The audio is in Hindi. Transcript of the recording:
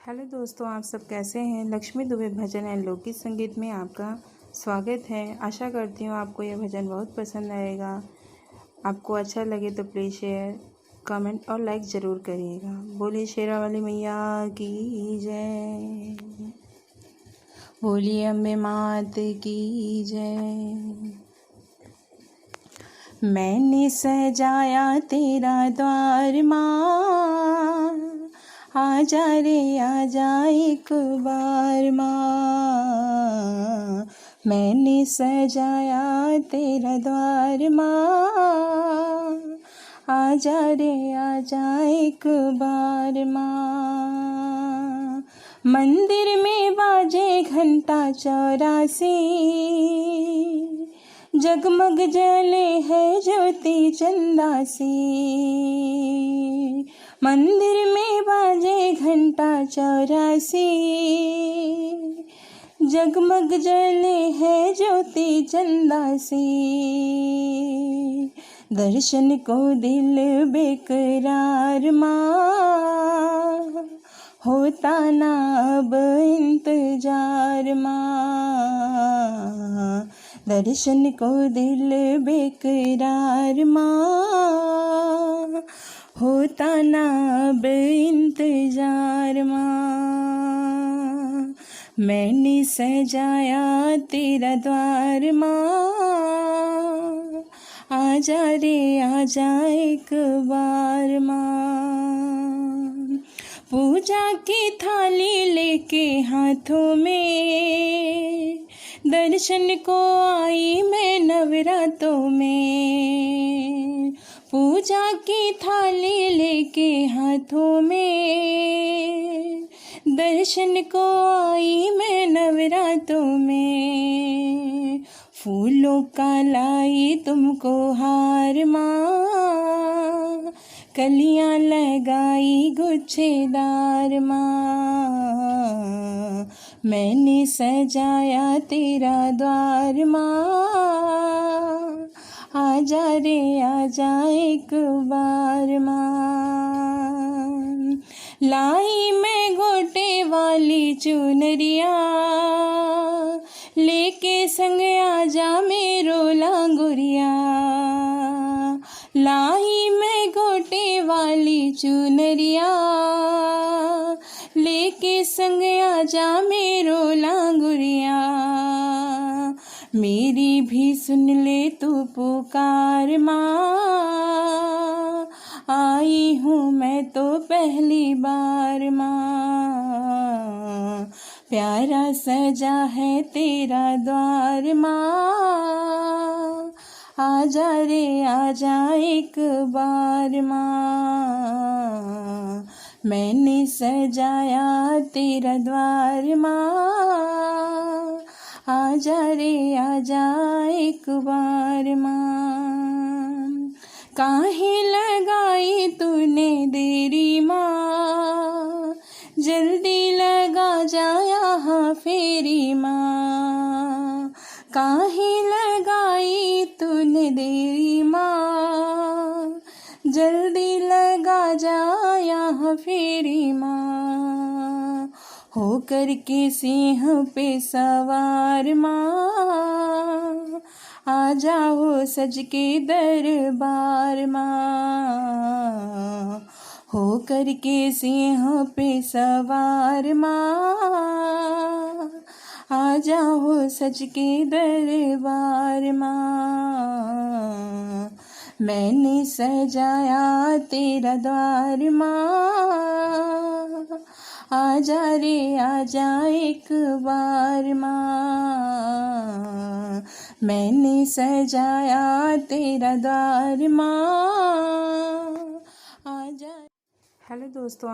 हेलो दोस्तों, आप सब कैसे हैं। लक्ष्मी दुबे भजन एंड लोकगीत संगीत में आपका स्वागत है। आशा करती हूँ आपको यह भजन बहुत पसंद आएगा। आपको अच्छा लगे तो प्लीज़ शेयर, कमेंट और लाइक ज़रूर करिएगा। बोलिए शेरा वाली मैया की जय, बोलिए अम्बे मात की जय। मैंने सजाया तेरा द्वार माँ, आजा रे आजा एक बार माँ। मैंने सजाया तेरा द्वार माँ, आजा रे आजा एक बार माँ। मंदिर में बाजे घंटा 84, जगमग जले है ज्योति चंदासी। मंदिर में बाजे घंटा 84, जगमग जले है ज्योति चंदासी। दर्शन को दिल बेकरार माँ, होता ना अब इंतजार माँ। दर्शन को दिल बेकरार माँ, होता ना अब इंतजार माँ। मैंने सजाया तेरा द्वार माँ, आजा रे आजा एक बार माँ। पूजा की थाली लेके हाथों में, दर्शन को आई मैं नवरातों में। पूजा की थाली लेके हाथों में, दर्शन को आई मैं नवरातों में। फूलों का लाई तुमको हार माँ, कलियां लगाई गुच्छेदार माँ। मैंने सजाया तेरा द्वार माँ, आजा रे आजा एक बार माँ। लाई मैं गोटे वाली चुनरिया, लेके संग आजा मेरो लांगुरिया। लाई मैं गोटे वाली चुनरिया, लेके संग आजा मेरो लांगुरिया। मेरी भी सुन ले तू पुकार माँ, आई हूँ मैं तो पहली बार माँ। प्यारा सजा है तेरा द्वार माँ, आजा रे आजा एक बार माँ। मैंने सजाया तेरा द्वार माँ, आजा रे आजा एक बार माँ। काहे लगाई तूने देरी माँ, जल्दी लगा जा यहाँ फेरी माँ। काहे लगाई तूने देरी माँ, जल्दी लगा जा यहाँ फेरी माँ। हो कर के सिंह पे सवार माँ, आ जाओ सज के दरबार माँ। हो कर के सिंह पे सवार माँ, आ जाओ सज के दरबार माँ। मैंने सजाया तेरा द्वार माँ, आजा रे आजा एक बार माँ। मैंने सजाया तेरा द्वार माँ, आजा। हेलो दोस्तों,